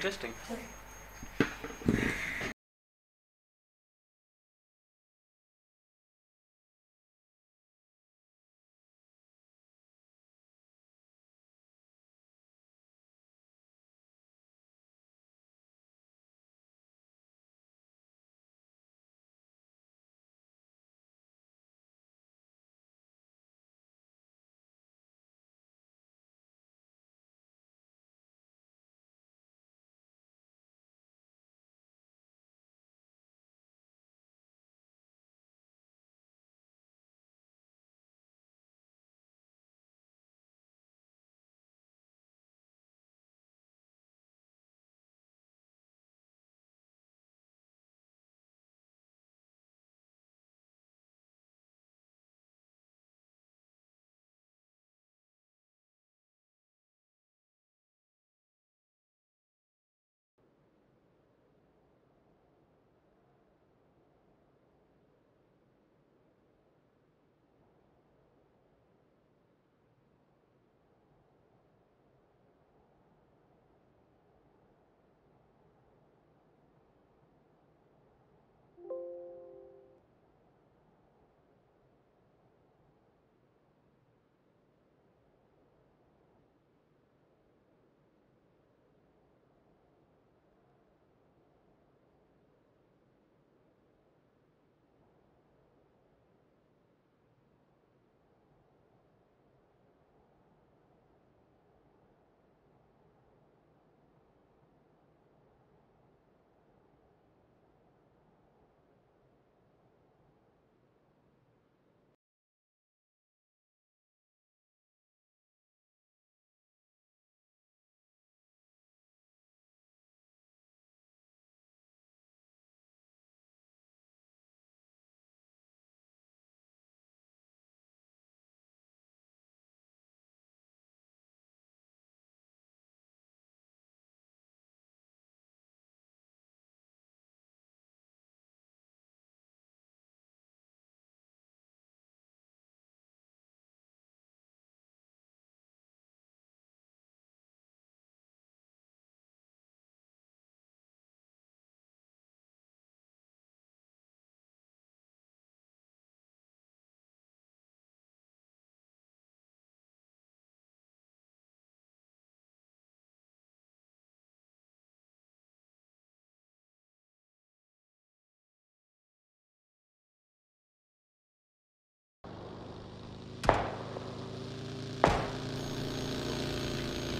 Interesting.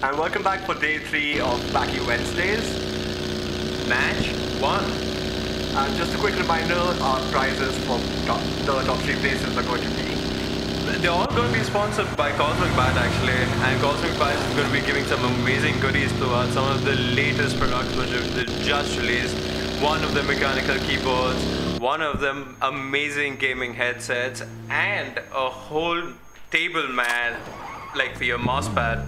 And welcome back for day 3 of Wacky Wednesdays. Match 1. And just a quick reminder, our prizes for the top 3 places are going to be... They're all going to be sponsored by Byte actually, and Byte is going to be giving some amazing goodies to us. Some of the latest products which have just released. One of the mechanical keyboards, one of them amazing gaming headsets, and a whole table mat like for your mousepad.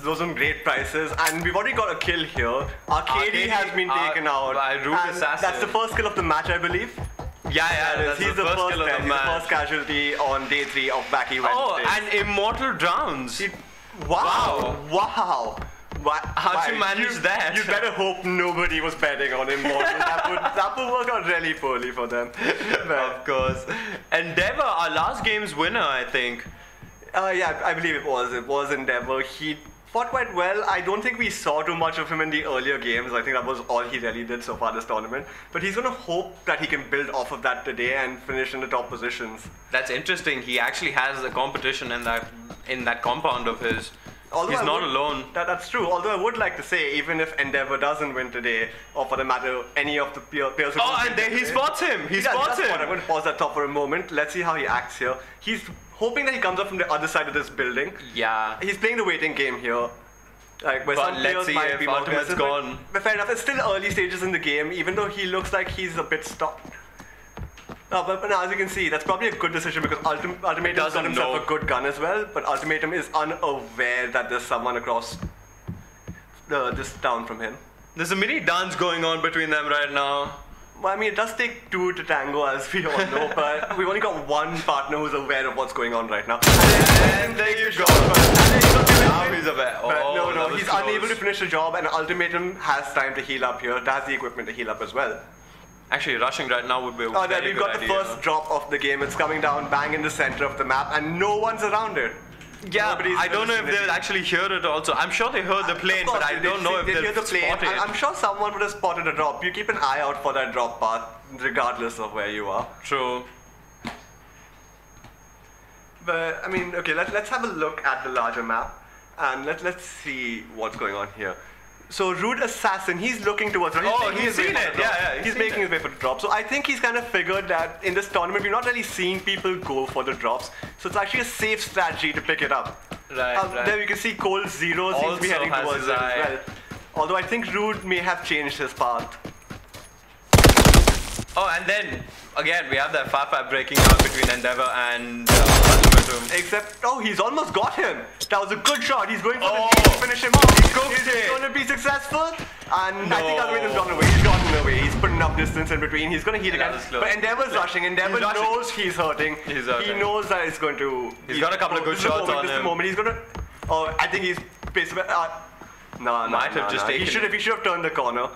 Those are great prices, and we've already got a kill here. Arcady has been taken out. By Root Assassin. That's the first kill of the match, I believe. That's he's the first kill of the match. He's the first casualty on day 3 of Wacky Wednesdays. Oh, and Immortal Drowns. Wow. How'd you manage that? You better hope nobody was betting on Immortal. that would work out really poorly for them. Of course. Endeavor, our last game's winner, I think. Yeah, I believe it was. It was Endeavor. He fought quite well. I don't think we saw too much of him in the earlier games. I think that was all he really did so far this tournament. But he's going to hope that he can build off of that today and finish in the top positions. That's interesting. He actually has the competition in that compound of his. Although he's not alone. That's true. Although I would like to say, even if Endeavor doesn't win today, or for the matter, any of the peers who and there he spots him. He spots him. I'm going to pause that top for a moment. Let's see how he acts here. He's hoping that he comes up from the other side of this building. Yeah. He's playing the waiting game here. Like, where some players might be more aggressive, gone. But fair enough, it's still early stages in the game, even though he looks like he's a bit stopped. But now, as you can see, that's probably a good decision because Ultimatum's got himself a good gun as well, but Ultimatum is unaware that there's someone across this town from him. There's a mini dance going on between them right now. Well, I mean, it does take 2 to tango, as we all know, but we've only got one partner who's aware of what's going on right now. And there you go. Now he's aware. Oh, no, he's unable to finish the job, and Ultimatum has time to heal up here. Has the equipment to heal up as well. Actually, rushing right now would be a very good we've got idea. The first drop of the game. It's coming down bang in the center of the map, and no one's around it. Yeah, I don't know if they'll actually hear it also. I'm sure they heard the plane, but I don't know if they'll hear the plane. spot it. I'm sure someone would have spotted a drop. You keep an eye out for that drop path, regardless of where you are. True. But, I mean, okay, let's have a look at the larger map, and let's see what's going on here. So, Rude Assassin, he's looking towards it. He's seen it. Yeah, he's making his way for the drop. So, I think he's kind of figured that in this tournament, we've not really seen people go for the drops. So, it's actually a safe strategy to pick it up. Right. There you can see Cold Zero seems to be heading towards it as well. Although, I think Rude may have changed his path. Oh, and then, again, we have that 5-5 breaking out between Endeavor and Ultimatum. Except, he's almost got him. That was a good shot. He's going for the kill to finish him off. Is it going to be successful? And I think Ultimatum's gotten away. He's gotten away. He's put enough distance in between. He's going to heal again. But Endeavor's rushing. Endeavor knows he's hurting. He knows that it's going to... He's got a couple of good shots on him. This is the moment. He's going to... Oh, I think he's basically... No. He should have turned the corner.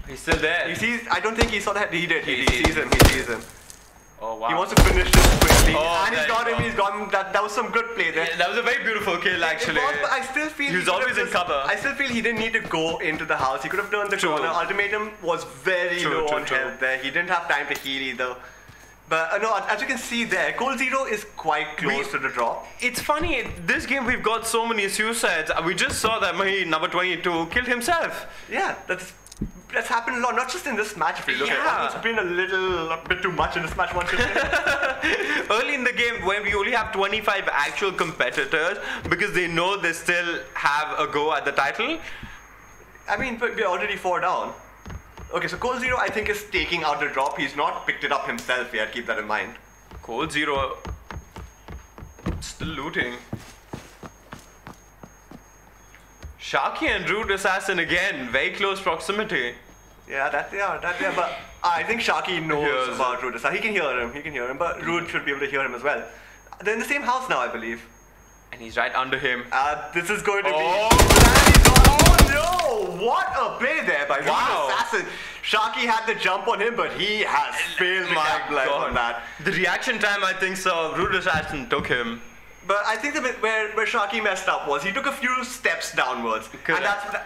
He's still there. He sees. I don't think he saw that. He did. He sees him. He sees him. Oh wow. He wants to finish this quickly. And he's got him. He's got him. That was some good play there. Yeah, that was a very beautiful kill actually. It was, but I still feel he was always in cover. I still feel he didn't need to go into the house. He could have turned the corner. Ultimatum was very low on health there. He didn't have time to heal either. But no, as you can see there, Cold Zero is quite close to the drop. It's funny, this game we've got so many suicides. We just saw that Mahi, number 22, killed himself. Yeah, that's happened a lot, not just in this match. If you look at it, it's been a bit too much in this match. Early in the game, when we only have 25 actual competitors, because they know they still have a go at the title. I mean, but we're already 4 down. Okay, so Cold Zero, I think, is taking out the drop. He's not picked it up himself yet. Keep that in mind. Cold Zero still looting. Sharky and Rude Assassin again, very close proximity. Yeah, but I think Sharky knows about Rude Assassin. He can hear him, but Rude should be able to hear him as well. They're in the same house now, I believe. And he's right under him. This is going to be... Oh no! What a play there by Rude Assassin. Sharky had the jump on him, but he has failed my life on that. The reaction time, I think so. Rude Assassin took him. But I think where Sharky messed up was he took a few steps downwards. And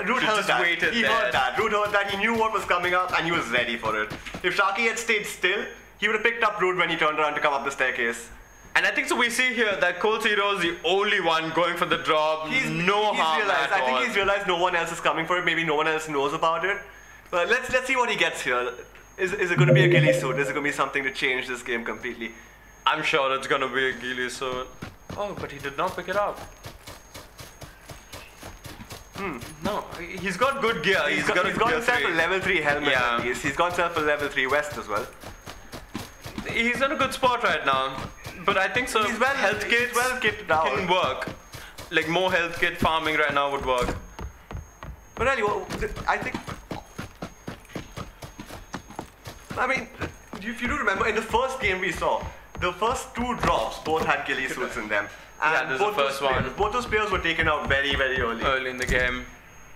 Rude heard that. He heard that. Rude heard that. He knew what was coming up and he was ready for it. If Sharky had stayed still, he would have picked up Rude when he turned around to come up the staircase. And I think so we see here that Cold Zero is the only one going for the drop. He's harm at all. I think he's realized no one else is coming for it. Maybe no one else knows about it. But let's see what he gets here. Is it going to be a ghillie suit? Is it going to be something to change this game completely? I'm sure it's going to be a ghillie suit. Oh, but he did not pick it up. No, he's got good gear. He's got himself a level 3 helmet at least. He's got himself a level 3 vest as well. He's in a good spot right now. But I think so. He's health kit can work. Like more health kit farming right now would work. But anyway, I think... I mean, if you do remember, in the first game we saw, the first 2 drops both had ghillie suits in them. And there's the first one. Both those players were taken out very, very early. Early in the game.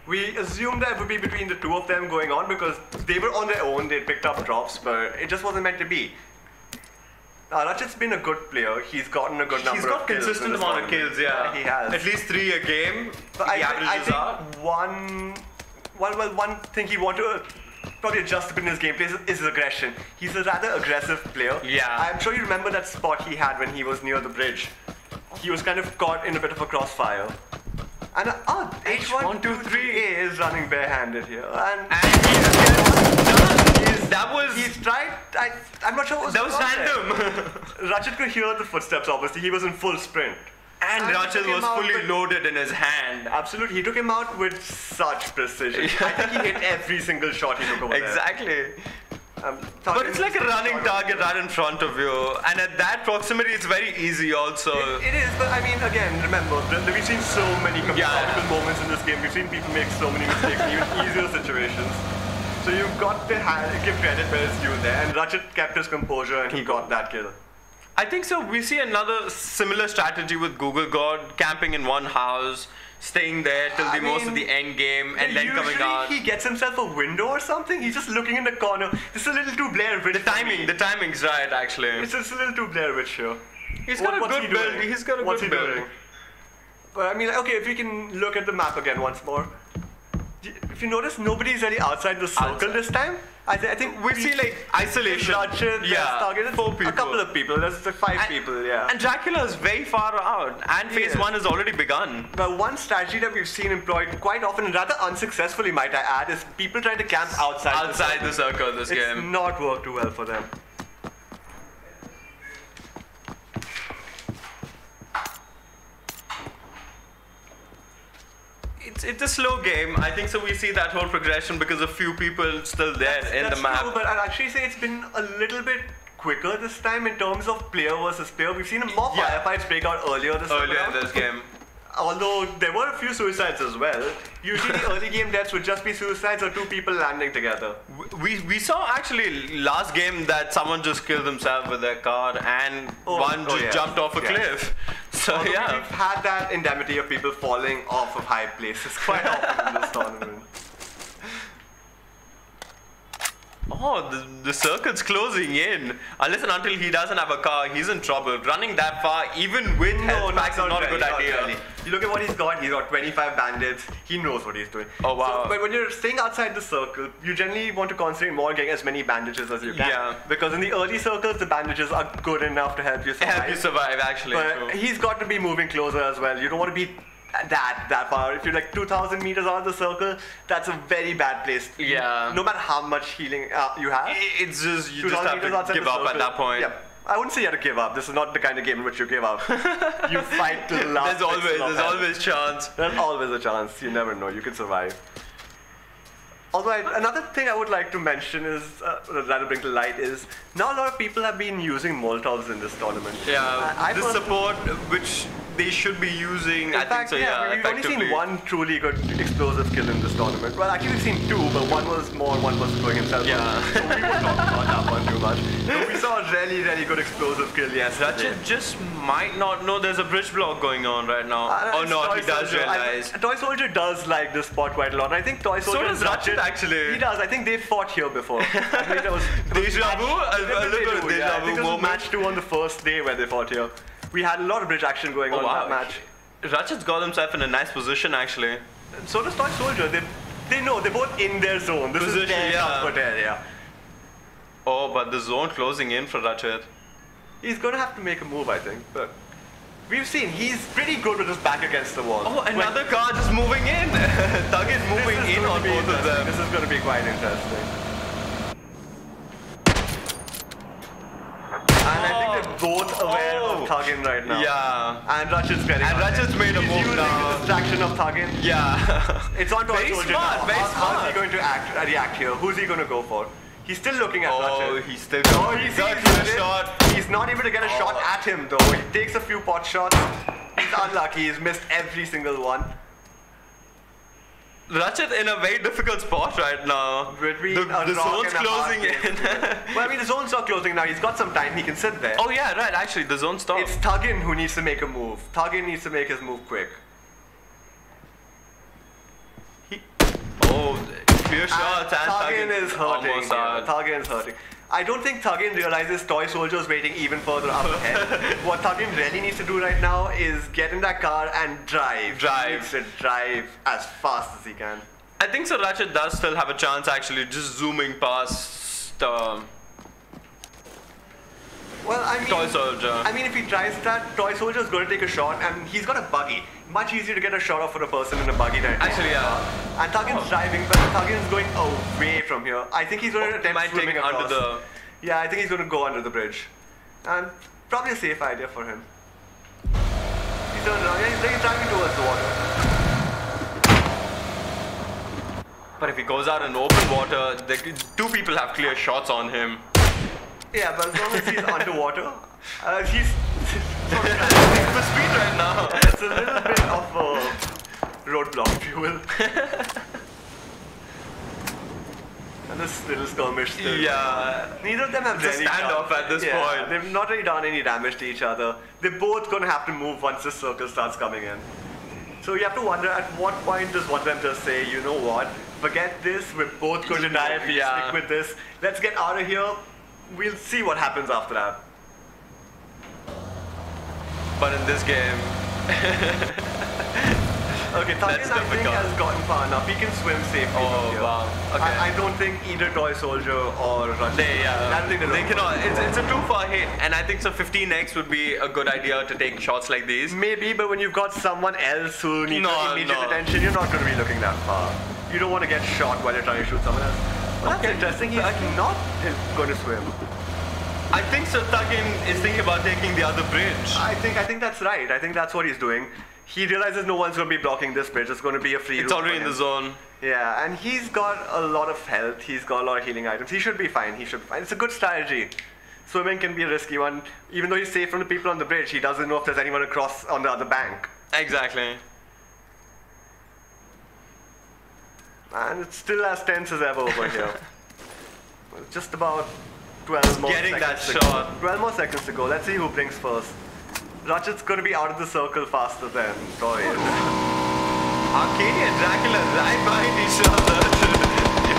We assumed that it would be between the 2 of them going on because they were on their own, they picked up drops, but it just wasn't meant to be. Ratchet's been a good player. He's gotten a good number of kills. He's got consistent amount of kills, yeah. He has. At least 3 a game. But I think one thing he wanted to probably adjust a bit in his gameplay is his aggression. He's a rather aggressive player. Yeah. I'm sure you remember that spot he had when he was near the bridge. He was kind of caught in a bit of a crossfire. And H123A is running barehanded here. And he's tried. I'm not sure what was that was random. Ratchet could hear the footsteps, obviously. He was in full sprint. And Ratchet was fully loaded in his hand. Absolutely. He took him out with such precision. I think he hit every single shot he took over there. But it's like a running target right in front of you. And at that proximity, it's very easy also. It is, but I mean, again, remember, we've seen so many compatible moments in this game. We've seen people make so many mistakes in even easier situations. So you've got to give credit where it's due there. And Ratchet kept his composure and he got that kill. I think so. We see another similar strategy with Google God, camping in one house, staying there till most of the end game, and then coming out. Usually he gets himself a window or something. He's just looking in the corner. This is a little too Blair Witch. The timing's right, actually. It's just a little too Blair Witch here. He's got a good build. He's got a good build. But I mean, okay, if we can look at the map again once more. If you notice, nobody's really outside the circle this time. I think we see like isolation. Targeted 4 people. A couple of people. There's like 5 people. Yeah. And Dracula is very far out, and phase 1 has already begun. But one strategy that we've seen employed quite often, and rather unsuccessfully, might I add, is people trying to camp outside the circle. This game. It's not worked too well for them. It's a slow game. I think so. We see that whole progression because a few people still there in the map. True, but I'd actually say it's been a little bit quicker this time in terms of player versus player. We've seen more firefights break out earlier in this game. Although there were a few suicides as well. Usually the early game deaths would just be suicides or 2 people landing together. We saw actually last game that someone just killed himself with their car and one just jumped off a cliff. So Although we've had that indemnity of people falling off of high places quite often in this tournament. Oh, the circuit's closing in. Unless and until he doesn't have a car, he's in trouble. Running that far, even with health packs, is not a good idea. Really. You look at what he's got 25 bandits. He knows what he's doing. Oh, wow. So, but when you're staying outside the circle, you generally want to concentrate more on getting as many bandages as you can. Yeah. Because in the early circles, the bandages are good enough to help you survive. Actually. But he's got to be moving closer as well. You don't want to be that far. If you're like 2,000 meters out of the circle, that's a very bad place. Yeah. No matter how much healing you have. It's just, you just have to give up at that point. Yeah. I wouldn't say you have to give up. This is not the kind of game in which you give up. You fight till the last. There's always chance. There's always a chance. You never know. You can survive. Although another thing I would like to mention is, rather bring to light is, now a lot of people have been using Molotovs in this tournament. Yeah, the support which they should be using, I think so, yeah, we've only seen one truly good explosive kill in this tournament. Well, actually we've seen 2, but one was more, one was going himself. Yeah. So we won't talk about that one too much. So we saw a really, really good explosive kill yesterday. Ratchet just might not know there's a bridge block going on right now. Oh no, he does realize. Toy Soldier does like this spot quite a lot. And I think Toy Soldier... So does Ratchet actually. He does. I think they fought here before. I think that was... Deja vu? A little bit deja vu moment. I think it was match 2 on the first day where they fought here. We had a lot of bridge action going on in that match. Ratchet's got himself in a nice position actually. And so does Toy Soldier. They know, they're both in their zone. This is their comfort area. Oh, but the zone closing in for Ratchet. He's going to have to make a move, I think. But we've seen he's pretty good with his back against the wall. Oh, another car just moving in. Thug is moving in on both of them. This is going to be quite interesting. And I think they're both aware of Thuggin right now. Yeah. And Ratchet's getting And Ratchet's made a move now. He's using the distraction of Thuggin. Yeah. It's on Toy Soldier now. Very smart. How's he going to react here? Who's he going to go for? He's still looking at Ratchet. Oh, he's still going. He's a shot. He's not able to get a shot at him though. He takes a few pot shots. He's unlucky. He's missed every single one. Ratchet in a very difficult spot right now. The zone's closing in. Well, I mean, the zone's not closing now. He's got some time. He can sit there. Oh yeah, right. Actually, the zone stopped. It's Thuggin who needs to make a move. Thuggin needs to make his move quick. Clear shots and Thuggin is hurting. Thuggin is hurting. I don't think Thuggin realizes Toy Soldier's waiting even further up ahead. What Thuggin really needs to do right now is get in that car and drive. He needs to drive as fast as he can. I think so Ratchet does still have a chance actually, just zooming past well, I mean, Toy Soldier. I mean, if he tries that, Toy Soldier is going to take a shot, and he's got a buggy. Much easier to get a shot off for a person in a buggy than actually, yeah. And Thuggin's driving, but Thuggin's going away from here. I think he's going to attempt swimming across. Under the... Yeah, I think he's going to go under the bridge. And probably a safe idea for him. He's turned around. Yeah, he's driving towards the water. But if he goes out in open water, 2 people have clear shots on him. Yeah, but as long as he's underwater, he's for speed right now. It's a little bit of a roadblock, if you will. And this little skirmish still. Yeah. Neither of them have It's a really standoff done, at this point. They've not really done any damage to each other. They're both going to have to move once the circle starts coming in. So you have to wonder at what point does one of them just say, you know what, forget this, we're both going to die if we stick with this. Let's get out of here. We'll see what happens after that. But in this game... Okay, Thuggin I think has gotten far enough. He can swim safely from here. Wow. Okay. I don't think either Toy Soldier or Rush. I don't think they cannot. It's a too far hit, and I think so 15x would be a good idea to take shots like these. Maybe, but when you've got someone else who needs immediate attention, you're not going to be looking that far. You don't want to get shot while you're trying to shoot someone else. Well, that's interesting. He's not going to swim. I think so. Thuggin is thinking about taking the other bridge. I think that's right. I think that's what he's doing. He realizes no one's going to be blocking this bridge. It's going to be a free route. It's already in the zone. Yeah, and he's got a lot of health. He's got a lot of healing items. He should be fine. He should be fine. It's a good strategy. Swimming can be a risky one. Even though he's safe from the people on the bridge, he doesn't know if there's anyone across on the other bank. Exactly. And it's still as tense as ever over here. Just about 12 more Getting seconds that shot. 12 more seconds to go. Let's see who blinks first. Ratchet's going to be out of the circle faster than Toy is. Arcady and Dracula right behind each other.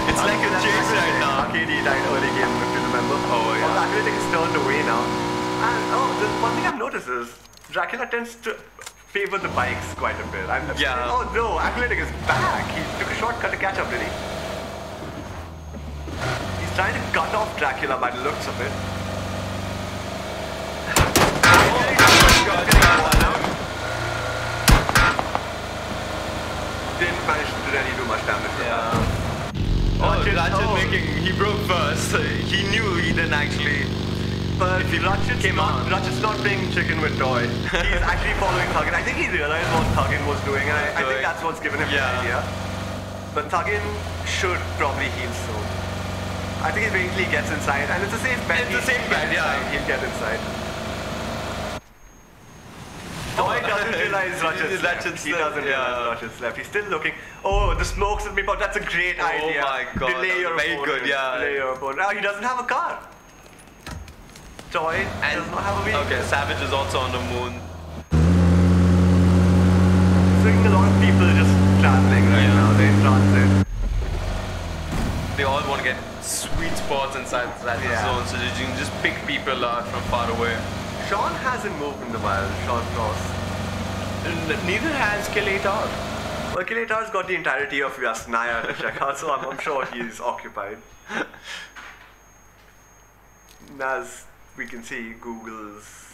It's like a chase right now. Arcady died early game, if you remember. Oh, yeah. Well, Athletic is turned away now. And, the one thing I've noticed is Dracula tends to favor the bikes quite a bit. Oh, no, Athletic is back. He took a shortcut to catch up, did he? He's trying to cut off Dracula by the looks of it. Didn't manage to really do much damage. Ratchet making, he broke first. He knew he didn't actually. But Ratchet's not playing chicken with Toy. He's actually following Thuggin. I think he realized what Thuggin was doing, and I think that's what's given him the idea. But Thuggin should probably heal soon. I think he basically gets inside, and it's a safe bet. It's a safe bet, He'll get inside. Toy doesn't realize Ratchet's left. He doesn't realize Ratchet's left. He's still looking. Oh, the smokes at me, but that's a great idea. Oh my god. Delay your very opponent. good, yeah. Delay your opponent. Oh, he doesn't have a car. Toy does not have a vehicle. Okay, Savage is also on the moon. Seeing a lot of people just traveling right now. They're in transit. They all want to get sweet spots inside that zone, so that you can just pick people out from far away. Sean hasn't moved in a while, Sean Cross. Neither has Killator. Well, Killator's got the entirety of Yasnaya to check out, so I'm sure he's occupied. As we can see, Google's...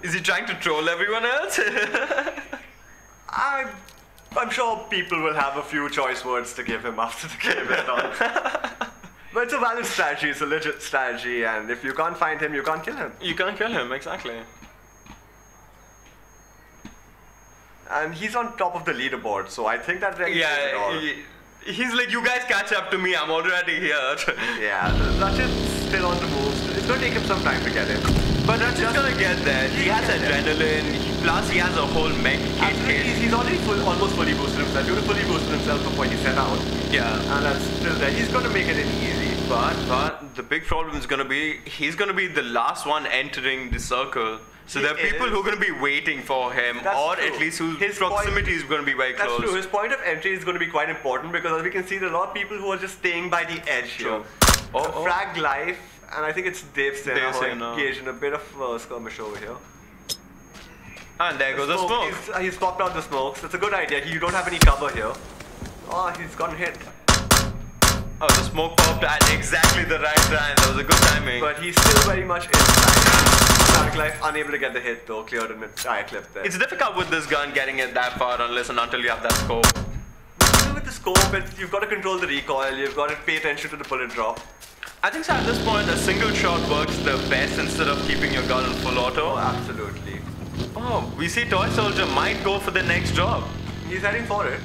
Is he trying to troll everyone else? I'm sure people will have a few choice words to give him after the game is done. But it's a valid strategy, it's a legit strategy, and if you can't find him, you can't kill him. You can't kill him, exactly. And he's on top of the leaderboard, so I think that really it all. He's like, you guys catch up to me, I'm already here. Yeah, Ratchet's still on the move. It's going to take him some time to get in. But Ratchet's gonna get there. He has adrenaline, plus he has a whole mech kit. He's already almost fully boosted himself. He would have fully boosted himself before he set out. Yeah. And that's still there. He's going to make it in easy. But the big problem is gonna be, he's gonna be the last one entering the circle. So there are people who are going to be waiting for him, or at least whose proximity is going to be very close. That's true. His point of entry is going to be quite important because, as we can see, there are a lot of people who are just staying by the edge here. Frag life, and I think it's Dave Sena who engaged in a bit of skirmish over here. And there goes the smoke. He's popped out the smokes. That's a good idea. You don't have any cover here. Oh, he's gotten hit. Oh, the smoke popped at exactly the right time. That was a good timing. But he's still very much inside. Dark Life unable to get the hit though, cleared in a tire clip there. It's difficult with this gun getting it that far unless and until you have that scope. Even with the scope, you've got to control the recoil, you've got to pay attention to the bullet drop. I think so at this point a single shot works the best instead of keeping your gun in full auto. Oh, absolutely. Oh, we see Toy Soldier might go for the next job. He's heading for it.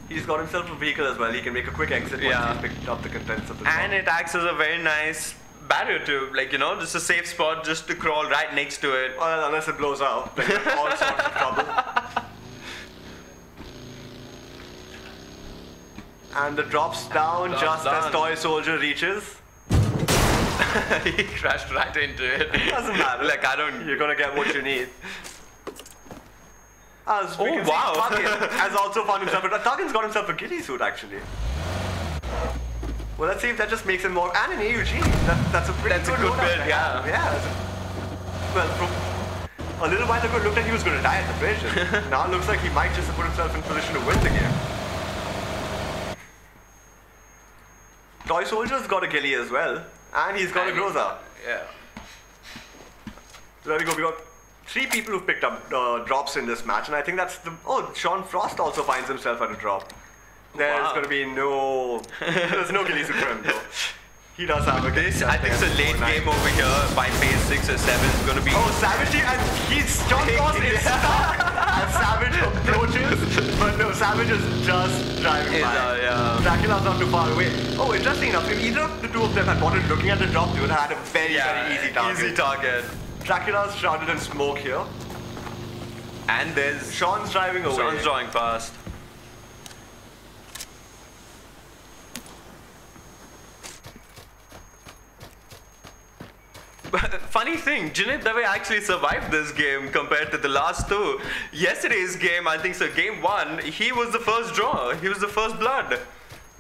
He's got himself a vehicle as well, he can make a quick exit once he's picked up the contents of the job. And it acts as a very nice barrier to, like, you know, just a safe spot just to crawl right next to it. Well, unless it blows out, then you're in all sorts of trouble. And the drops down just as Toy Soldier reaches. He crashed right into it. Doesn't matter. Like, I don't... You're gonna get what you need. As we can wow. see, Tuggin has also found himself... Tuggin's got himself a ghillie suit, actually. Well, let's see if that just makes him more... And an AUG. That's a pretty good build, yeah. Well, from a little while ago, it looked like he was going to die at the bridge. And now it looks like he might just have put himself in position to win the game. Toy Soldier's got a ghillie as well. And he's got a Groza. Yeah. So there we go. We got 3 people who've picked up drops in this match. And I think that's the... Oh, Sean Frost also finds himself at a drop. There's going to be no... There's no ghillie suit for him, though. He does have a ghillie. I think it's a late game over here by phase 6 or 7 is going to be... Oh, Savage, and Sean Frost is stuck as Savage approaches. But no, Savage is just driving by. Yeah. Dracula's not too far away. Oh, interesting enough, if either of the two of them had bothered looking at the drop, they would have had a very easy target. Easy target. Dracula's shrouded in smoke here. And there's... Sean's driving away. Sean's drawing past. Funny thing, Jinit Dave actually survived this game compared to the last 2. Yesterday's game, I think so, game 1, he was the first draw. He was the first blood.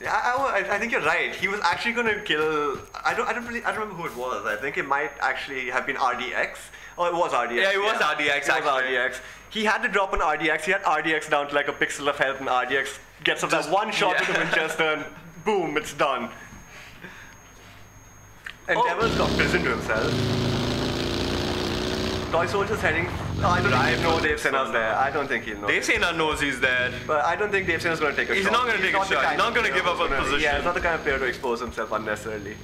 Yeah, I think you're right. He was actually going to kill... I don't remember who it was. I think it might actually have been RDX. Oh, it was RDX. Yeah, it was RDX actually. RDX. He had to drop an RDX. He had RDX down to like a pixel of health, and RDX gets up that one shot with the Winchester, and boom, it's done. Endeavor's got prison to himself. Toy Soldier's heading... I don't think he'll know Dave Senna's there. I don't think he'll know. Dave Senna knows he's there. But I don't think Dave Senna's going to take a shot. He's not going to take a shot. He's not going to give up a position. Yeah, he's not the kind of player to expose himself unnecessarily.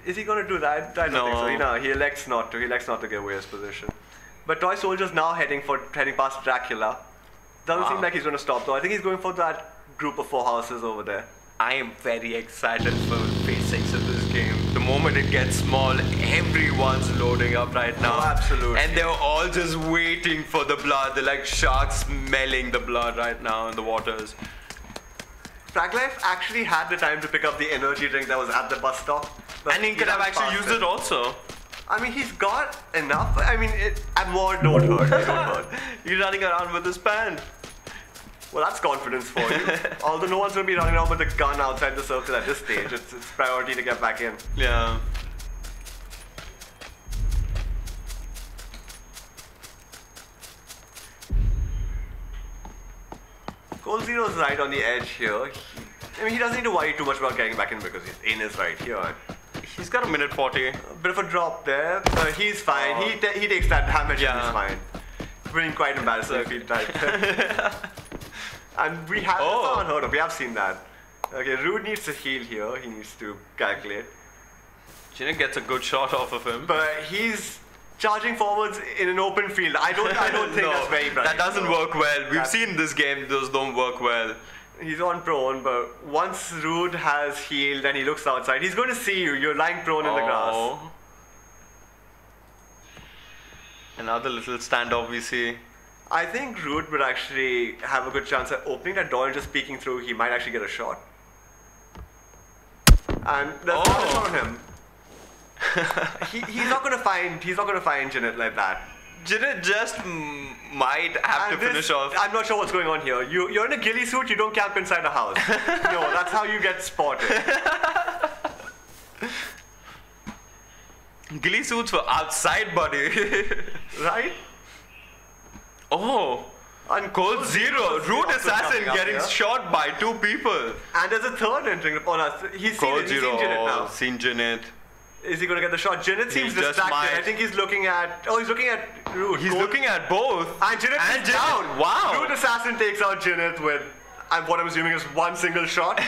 Is he going to do that? I don't think so. No, he elects not to. He elects not to give away his position. But Toy Soldier's now heading past Dracula. Doesn't seem like he's going to stop though. I think he's going for that group of 4 houses over there. I am very excited for phase 6 of this game. The moment it gets small, everyone's loading up right now. Oh, absolutely. And they're all just waiting for the blood. They're like sharks smelling the blood right now in the waters. Fraglife actually had the time to pick up the energy drink that was at the bus stop. And he could have actually used it also. I mean, he's got enough. I mean, and more don't hurt. They don't hurt. He's running around with his band. Well, that's confidence for you. Although no one's going to be running around with a gun outside the circle at this stage. It's priority to get back in. Yeah. Cold Zero's right on the edge here. He doesn't need to worry too much about getting back in because his in is right here. He's got a minute 40. A bit of a drop there. He's fine. He takes that damage and he's fine. It's been quite embarrassing if he died. And we have that's not unheard of. We have seen that. Okay, Rude needs to heal here. He needs to calculate. Jinit gets a good shot off of him. But he's charging forwards in an open field. I don't think that's very bright. That doesn't work well. We've seen this game, those don't work well. He's on prone, but once Rude has healed and he looks outside, he's going to see you. You're lying prone in the grass. Another little standoff we see. I think Rude would actually have a good chance at opening that door and just peeking through. He might actually get a shot. And that's not on him. He's not going to find Jinit like that. Jinit just might have to finish off. I'm not sure what's going on here. You're in a ghillie suit. You don't camp inside a house. No, that's how you get spotted. Ghillie suits for outside, buddy. Right? Oh, and Cold Zero, Root Assassin getting shot by 2 people. And there's a third entering upon us. He's seen Jinit now. Seen Jinit. Is he going to get the shot? Jinit seems distracted. I think he's looking at... Oh, he's looking at Root. He's looking at both. And Jinit is down. Wow. Root Assassin takes out Jinit with what I'm assuming is 1 single shot.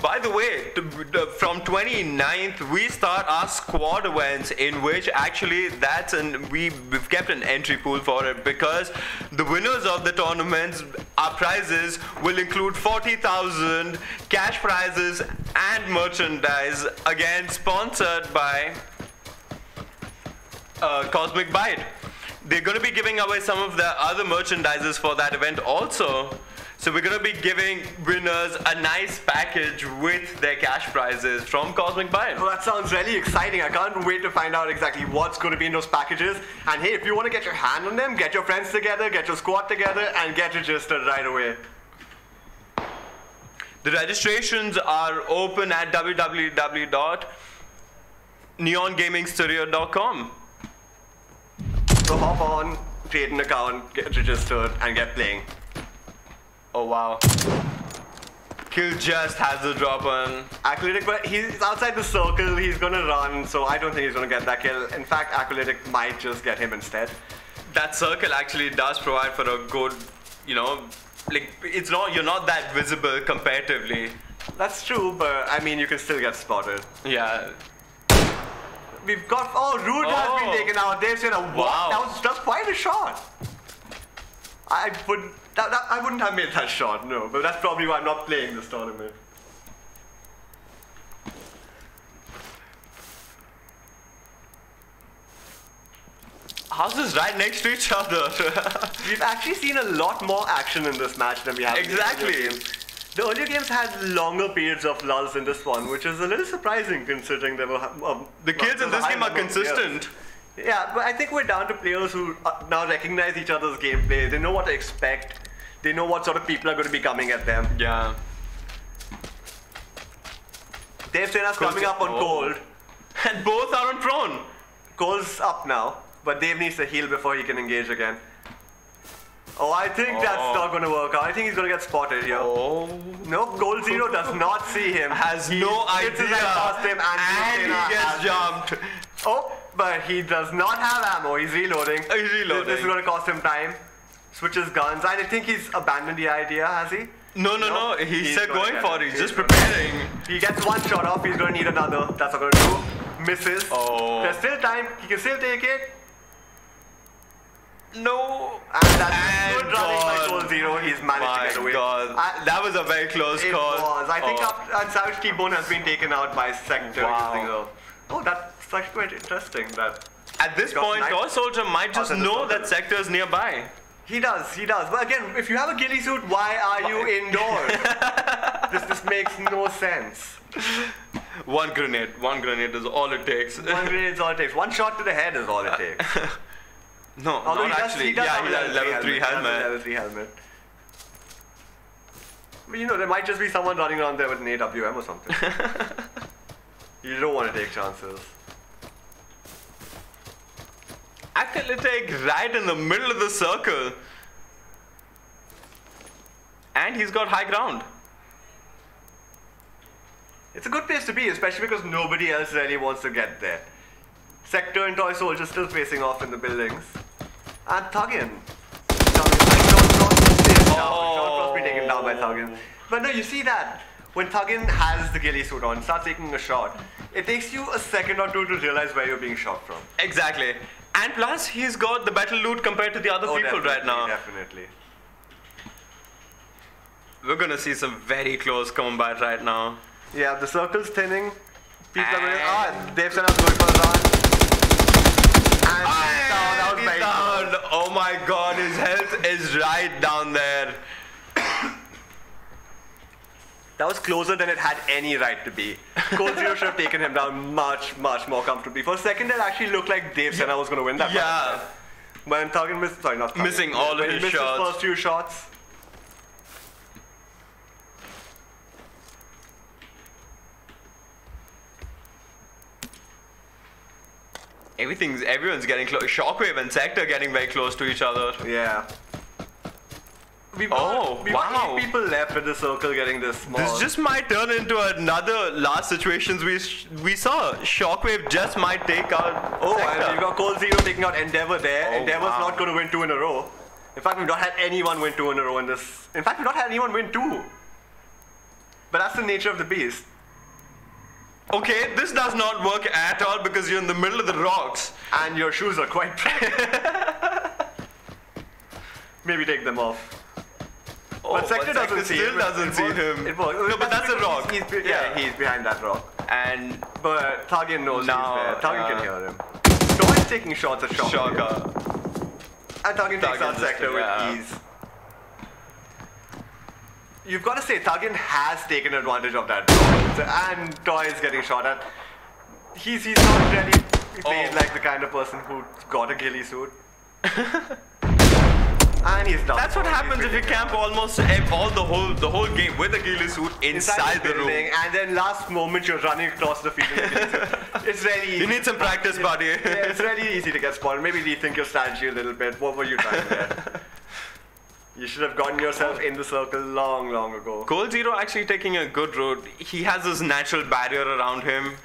By the way, from 29th, we start our squad events in which actually we've kept an entry pool for it because the winners of the tournaments, our prizes will include 40,000 cash prizes and merchandise, again sponsored by Cosmic Byte. They're going to be giving away some of their other merchandises for that event also. So we're going to be giving winners a nice package with their cash prizes from Cosmic Byte. Well, that sounds really exciting. I can't wait to find out exactly what's going to be in those packages. And hey, if you want to get your hand on them, get your friends together, get your squad together, and get registered right away. The registrations are open at www.neongamingstudio.com. So hop on, create an account, get registered, and get playing. Oh wow. Kill just has the drop on. Acolytic, but he's outside the circle, he's gonna run, so I don't think he's gonna get that kill. In fact, Acolytic might just get him instead. That circle actually does provide for a good, you know, like it's not, you're not that visible comparatively. That's true, but I mean, you can still get spotted. Yeah. We've got, oh, Root has been taken out. They've said, wow, that was quite a shot. I wouldn't have made that shot, no, but that's probably why I'm not playing this tournament. Houses right next to each other. We've actually seen a lot more action in this match than we have. Exactly. The earlier games had longer periods of lulls than this one, which is a little surprising considering there were... the kills in this game are consistent. Yeah, but I think we're down to players who now recognize each other's gameplay. They know what to expect. They know what sort of people are going to be coming at them. Yeah. Day3's coming up on Cold. And both are on prone. Cold's up now, but Dave needs to heal before he can engage again. Oh, I think that's not going to work out. I think he's going to get spotted here. Oh. No, Cold Zero does not see him. Has no idea. Him and he gets jumped. Oh, but he does not have ammo. He's reloading. He's reloading. This is going to cost him time. Switches guns. I think he's abandoned the idea, has he? No. He's still going for it. He's just preparing. He gets one shot off. He's going to need another. That's what going to do. Misses. Oh. There's still time. He can still take it. No. And that's good running by Cold Zero. He's managed to get away. God. That was a very close call. It was. I think Savage T-Bone has been taken out by Sector. Wow. Oh, that's actually quite interesting. That at this point, Toy Soldier might just know that Sector is nearby. He does. But again, if you have a ghillie suit, why are you indoors? This makes no sense. One grenade is all it takes. One grenade is all it takes. One shot to the head is all it takes. No, although not actually. He does have a level 3 helmet. Level 3 helmet. But you know, there might just be someone running around there with an AWM or something. You don't want to take chances. Acolytic right in the middle of the circle. And he's got high ground. It's a good place to be, especially because nobody else really wants to get there. Sector and Toy Soldier still facing off in the buildings. And Thuggin. Short be taken down by Thuggin. But no, you see that. When Thuggin has the ghillie suit on, starts taking a shot, it takes you a second or two to realize where you're being shot from. Exactly. And plus, he's got the battle loot compared to the other people right now. Definitely. We're gonna see some very close combat right now. Yeah, the circle's thinning. People are going, Dave Senna's going for a run. And he's down. That was very down. Oh my god, his health is right down there. That was closer than it had any right to be. Cold Zero should have taken him down much more comfortably. For a second, it actually looked like Dave Senna was going to win that match. When Thuggin missed, sorry, not Thuggin. Missing all of his shots. When he missed his first few shots. Everyone's getting close. Shockwave and Sector getting very close to each other. Yeah. We've got 8 people left with the circle getting this small. This just might turn into another last situations we saw. Shockwave just might take out Sector. And we've got Cold Zero taking out Endeavor there. Endeavor's not going to win 2 in a row. In fact, we've not had anyone win 2 in a row in this. In fact, we've not had anyone win 2. But that's the nature of the beast. Okay, this does not work at all because you're in the middle of the rocks. And your shoes are quite bright. Maybe take them off. But Sector doesn't see him. Doesn't see him. No, but that's a rock. He's behind that rock. But Thuggin knows he's there. Thuggin can hear him. Toy is taking shots at Shockwave. And Thuggin takes out Sector with ease. You've got to say, Thuggin has taken advantage of that. And Toy is getting shot at. He's not really played like the kind of person who's got a ghillie suit. And he's done. That's what happens if you camp almost the whole game with a ghillie suit inside the room. And then last moment you're running across the field. It's really easy. You need some practice, buddy. Yeah, it's really easy to get spotted. Maybe rethink your strategy a little bit. What were you trying to get? You should have gotten yourself in the circle long ago. Cold Zero actually taking a good route. He has this natural barrier around him.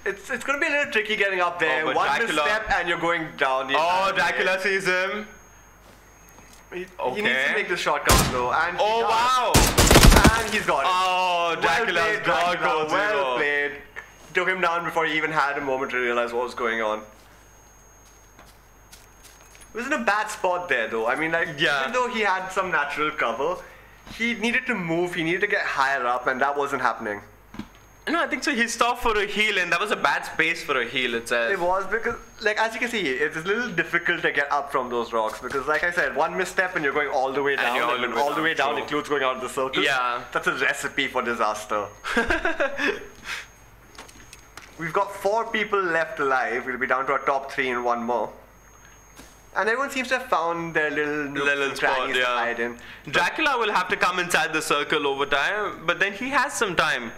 It's going to be a little tricky getting up there. One misstep and you're going down. Dracula sees him. He needs to make the shot count though. And wow! And he's got it. Oh, Dracula's got Cold Zero. Well played. Took him down before he even had a moment to realize what was going on. He was in a bad spot there though. I mean, like, even though he had some natural cover, he needed to move, he needed to get higher up, and that wasn't happening. No, I think so. He stopped for a heal, and that was a bad space for a heal itself. It was because, like, as you can see, it's a little difficult to get up from those rocks because, like I said, one misstep and you're going all the way down. And all the way down includes going out of the circle. Yeah. That's a recipe for disaster. We've got 4 people left alive. We'll be down to our top 3 in one more. And everyone seems to have found their little spot, to hide in. Dracula will have to come inside the circle over time, but then he has some time.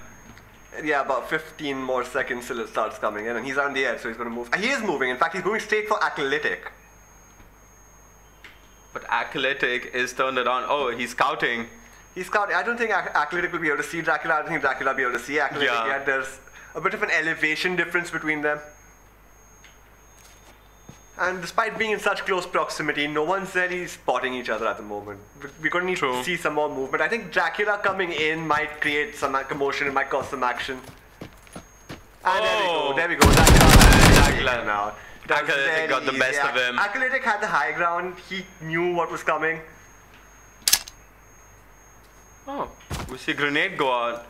Yeah, about 15 more seconds till it starts coming in, and he's on the edge, so he's going to move. He is moving. In fact, he's moving straight for Acolytic. But Acolytic is turned around. Oh, he's scouting. He's scouting. I don't think Acolytic will be able to see Dracula. I don't think Dracula will be able to see Acolytic yet. There's a bit of an elevation difference between them. And despite being in such close proximity, no one's really spotting each other at the moment. We're going to need to see some more movement. I think Dracula coming in might create some commotion, it might cause some action. And there we go. Dracula now. Acolytic got the best of him. Acolytic had the high ground. He knew what was coming. Oh, we see a grenade go out.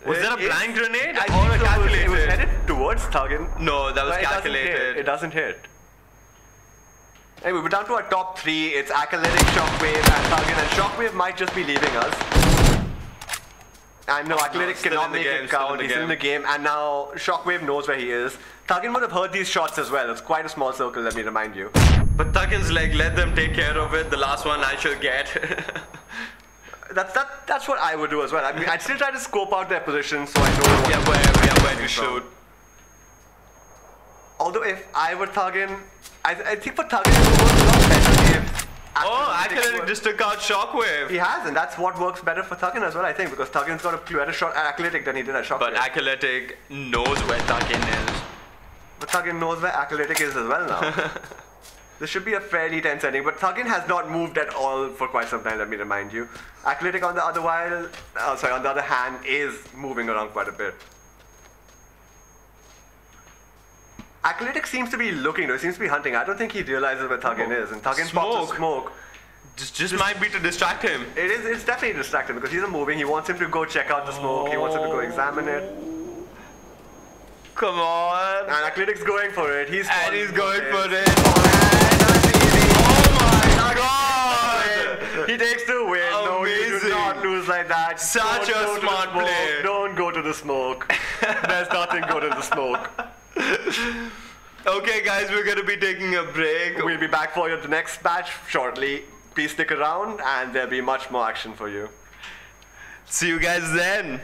Was that a blind grenade or a calculated? It was headed towards Thuggin. No, that was calculated. It doesn't hit. Anyway, we're down to our top 3. It's Acolytic, Shockwave, and Thuggin. And Shockwave might just be leaving us. And no, Acolytic cannot make it count. He's in the game. And now Shockwave knows where he is. Thuggin would have heard these shots as well. It's quite a small circle, let me remind you. But Thuggin's like, let them take care of it. The last one I shall get. That's what I would do as well. I mean, I'd still try to scope out their position so I know where to shoot. Although if I were Thuggin, I think for Thuggin it would work a lot better if Acolytic just took out Shockwave. He has, and that's what works better for Thuggin as well, I think, because Thuggin's got a better shot at Acolytic than he did at Shockwave. But Acolytic knows where Thuggin is. But Thuggin knows where Acolytic is as well now. This should be a fairly tense ending, but Thuggin has not moved at all for quite some time, let me remind you. Acolytic on the other hand, is moving around quite a bit. Acolytic seems to be looking though, he seems to be hunting. I don't think he realizes where Thuggin is, and Thuggin pops a smoke. Just might be to distract him. It's definitely to distract him because he's moving. He wants him to go check out the smoke, he wants him to go examine it. Come on. And Acolytic's going for it. He's going for it. Oh my god! He takes the win. Amazing. No, you do not lose like that. Such a smart play. Don't go to the smoke. There's nothing good in the smoke. Okay guys, we're going to be taking a break. We'll be back for the next batch shortly. Please stick around and there'll be much more action for you. See you guys then.